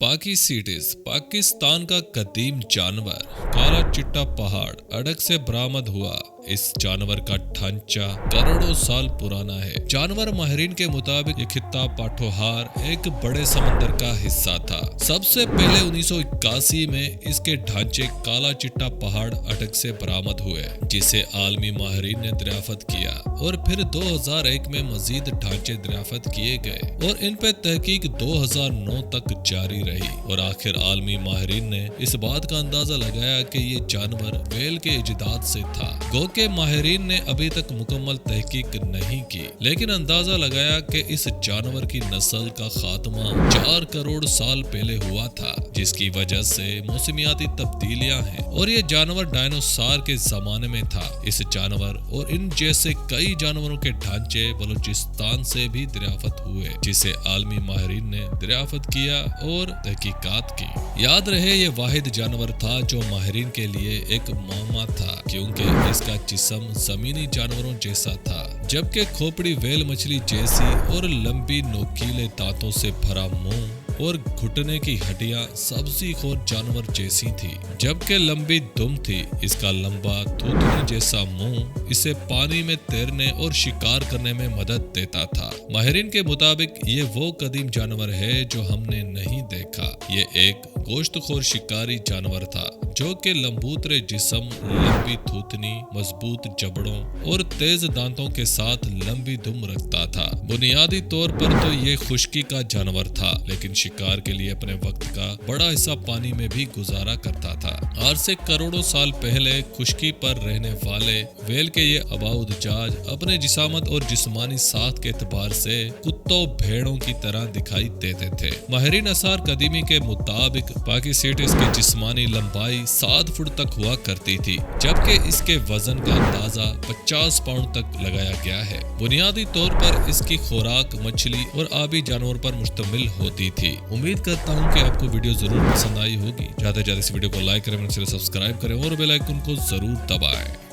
पाकी सिटीज पाकिस्तान का कदीम जानवर काला चिट्टा पहाड़ अडक से बरामद हुआ। इस जानवर का ढांचा करोड़ों साल पुराना है। जानवर माहिरीन के मुताबिक ये खित्ता पाठोहार एक बड़े समंदर का हिस्सा था। सबसे पहले 1981 में इसके ढांचे काला चिट्टा पहाड़ अटक से बरामद हुए, जिसे आलमी माहिरीन ने दरियाफ्त किया और फिर 2001 में मजीद ढांचे दरियाफ्त किए गए और इन पे तहकीक 2009 तक जारी रही और आखिर आलमी माहिरीन ने इस बात का अंदाजा लगाया कि ये जानवर व्हेल के इजदाद से था। गो के माहिरीन ने अभी तक मुकम्मल तहकीक नहीं की, लेकिन अंदाजा लगाया कि इस जानवर की नस्ल का खात्मा 4 करोड़ साल पहले हुआ था, जिसकी वजह से मौसमियाती तब्दीलियां हैं और ये जानवर डायनासोर के जमाने में था। इस जानवर और इन जैसे कई जानवरों के ढांचे बलूचिस्तान से भी दरियाफ्त हुए, जिसे आलमी माहिरीन ने दरियाफ्त किया और तहकीकात की। याद रहे ये वाहिद जानवर था जो माहिरीन के लिए एक मामा था, क्योंकि इसका जिस्म जमीनी जानवरों जैसा था, जबकि खोपड़ी व्हेल मछली जैसी और लंबी नोकीले दांतों से भरा मुंह और घुटने की हड्डियां सब्जी खोर जानवर जैसी थी, जबकि लंबी दुम थी। इसका लंबा थूथनी जैसा मुंह इसे पानी में तैरने और शिकार करने में मदद देता था। माहिरीन के मुताबिक ये वो कदीम जानवर है जो हमने नहीं देखा। ये एक गोश्तखोर शिकारी जानवर था जो कि लंबूतरे जिस्म, लंबी थूथनी, मजबूत जबड़ों और तेज दांतों के साथ लंबी दुम रखता था। बुनियादी तौर पर तो ये खुश्की का जानवर था, लेकिन शिकार के लिए अपने वक्त का बड़ा हिस्सा पानी में भी गुजारा करता था। आज से करोड़ों साल पहले खुश्की पर रहने वाले व्हेल के ये अबाउद जहाज अपने जिसामत और जिस्मानी साख के एतबार से कुत्तों भेड़ों की तरह दिखाई देते थे। माहिरीन आसार कदीमी के मुताबिक पाकी सिटीज की जिस्मानी लंबाई 7 फुट तक हुआ करती थी, जबकि इसके वजन का अंदाजा 50 पाउंड तक लगाया गया है। बुनियादी तौर पर इसकी खुराक मछली और आबी जानवर पर मुश्तमिल होती थी। उम्मीद करता हूँ कि आपको वीडियो जरूर पसंद आई होगी। ज्यादा से ज्यादा इस वीडियो को लाइक करें, सब्सक्राइब करें और बेल आइकन को जरूर दबाएं।